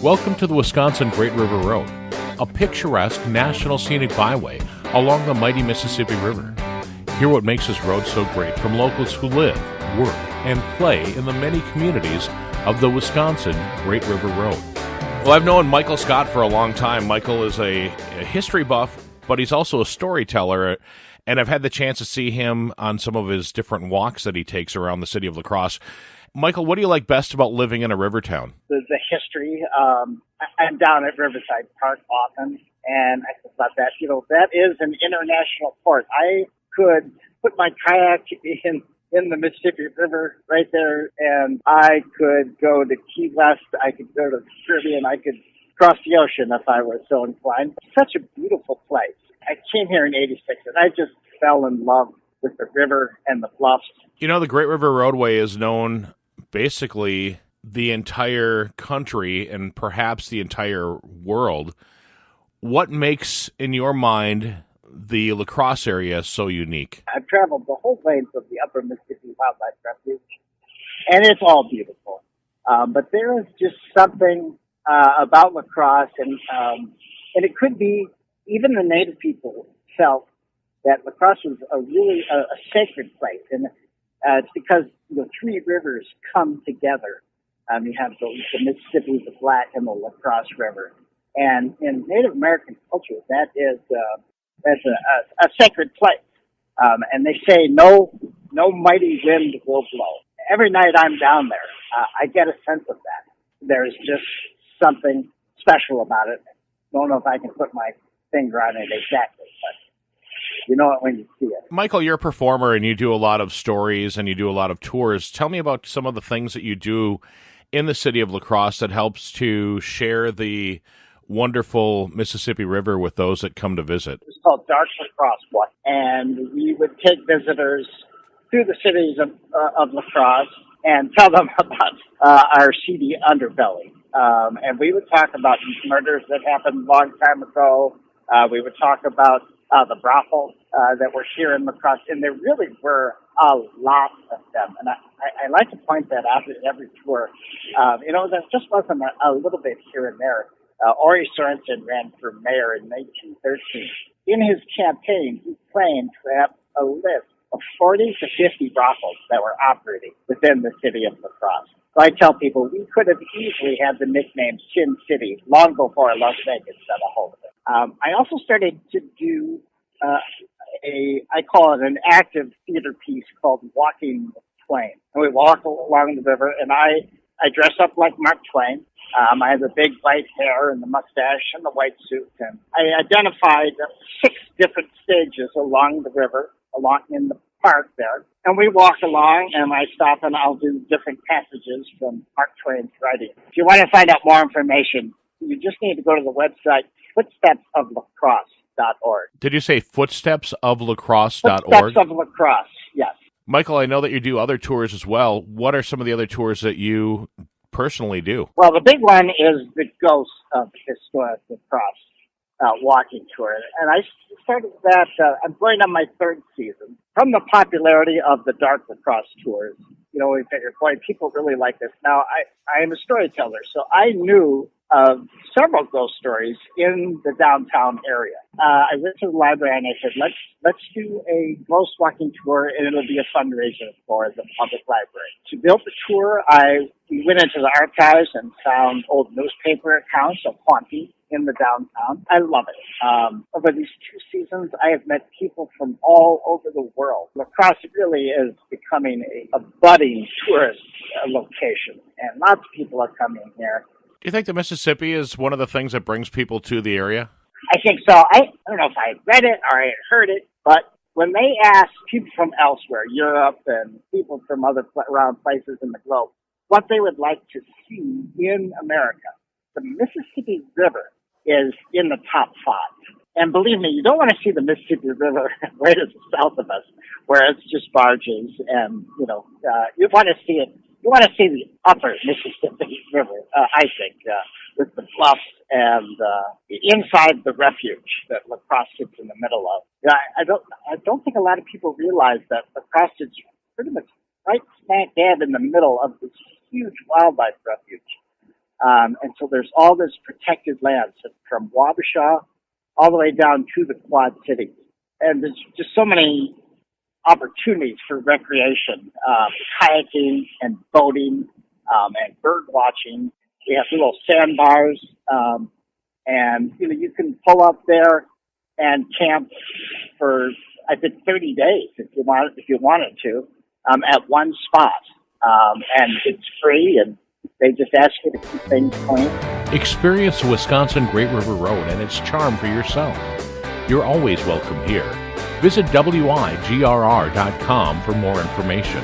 Welcome to the Wisconsin Great River Road, a picturesque national scenic byway along the mighty Mississippi River. Hear what makes this road so great from locals who live, work, and play in the many communities of the Wisconsin Great River Road. Well, I've known Michael Scott for a long time. Michael is a history buff, but he's also a storyteller, and I've had the chance to see him on some of his different walks that he takes around the city of La Crosse. Michael, what do you like best about living in a river town? The history. I'm down at Riverside Park often, and I think about that. You know, that is an international port. I could put my kayak in the Mississippi River right there, and I could go to Key West. I could go to the Caribbean. I could cross the ocean if I were so inclined. Such a beautiful place. I came here in '86, and I just fell in love with the river and the bluffs. You know, the Great River Roadway is known basically the entire country and perhaps the entire world. What makes, in your mind, the La Crosse area so unique? I've traveled the whole length of the upper Mississippi Wildlife Refuge, and it's all beautiful. But there is just something about La Crosse, and it could be even the native people felt that La Crosse was a sacred place, and it's because three rivers come together. You have the Mississippi, the Black, and the La Crosse River, and in Native American culture, that's a sacred place. And they say no mighty wind will blow. Every night I'm down there, I get a sense of that. There's just something special about it. Don't know if I can put my finger on it exactly, but you know it when you see it. Michael, you're a performer and you do a lot of stories and you do a lot of tours. Tell me about some of the things that you do in the city of La Crosse that helps to share the wonderful Mississippi River with those that come to visit. It's called Dark La Crosse Walk, and we would take visitors through the cities of La Crosse and tell them about our seedy underbelly. And we would talk about murders that happened a long time ago. We would talk about the brothels that were here in La Crosse, and there really were a lot of them. And I like to point that out in every tour. There just wasn't a little bit here and there. Ori Sorensen ran for mayor in 1913. In his campaign, he claimed to have a list of 40 to 50 brothels that were operating within the city of La Crosse. So I tell people we could have easily had the nickname Sin City long before Las Vegas got a hold of it. I also started to do I call it an active theater piece called Walking with Twain. And we walk along the river, and I dress up like Mark Twain. I have the big white hair and the mustache and the white suit. And I identified 6 different stages along the river, along in the park there. And we walk along, and I stop, and I'll do different passages from Mark Twain's writing. If you want to find out more information, you just need to go to the website footstepsoflacrosse.org. Did you say footstepsoflacrosse.org? Footsteps of La Crosse, yes. Michael, I know that you do other tours as well. What are some of the other tours that you personally do? Well, the big one is the Ghost of Historic La Crosse walking tour. And I started that, I'm going on my 3rd season. From the popularity of the Dark La Crosse tours, we figured, boy, people really like this. Now, I am a storyteller, so I knew of several ghost stories in the downtown area. I went to the library and I said, let's do a ghost walking tour, and it'll be a fundraiser for the public library. To build the tour, we went into the archives and found old newspaper accounts of hauntings in the downtown. I love it. Over these 2 seasons, I have met people from all over the world. La Crosse really is becoming a budding tourist location, and lots of people are coming here. Do you think the Mississippi is one of the things that brings people to the area? I think so. I don't know if I read it or I heard it, but when they ask people from elsewhere, Europe and people from other around places in the globe, what they would like to see in America, the Mississippi River is in the top 5. And believe me, you don't want to see the Mississippi River right to the south of us, where it's just barges and, you want to see it. You want to see the upper Mississippi River, I think, with the bluffs and inside the refuge that La Crosse sits in the middle of. I don't think a lot of people realize that La Crosse sits pretty much right smack dab in the middle of this huge wildlife refuge. And so there's all this protected land from Wabasha all the way down to the Quad Cities. And there's just so many opportunities for recreation, kayaking and boating, and bird watching. We have little sandbars, and you can pull up there and camp for, I think, 30 days if you wanted to, at one spot. And it's free, and they just ask you to keep things clean. Experience the Wisconsin Great River Road and its charm for yourself. You're always welcome here. Visit WIGRR.com for more information.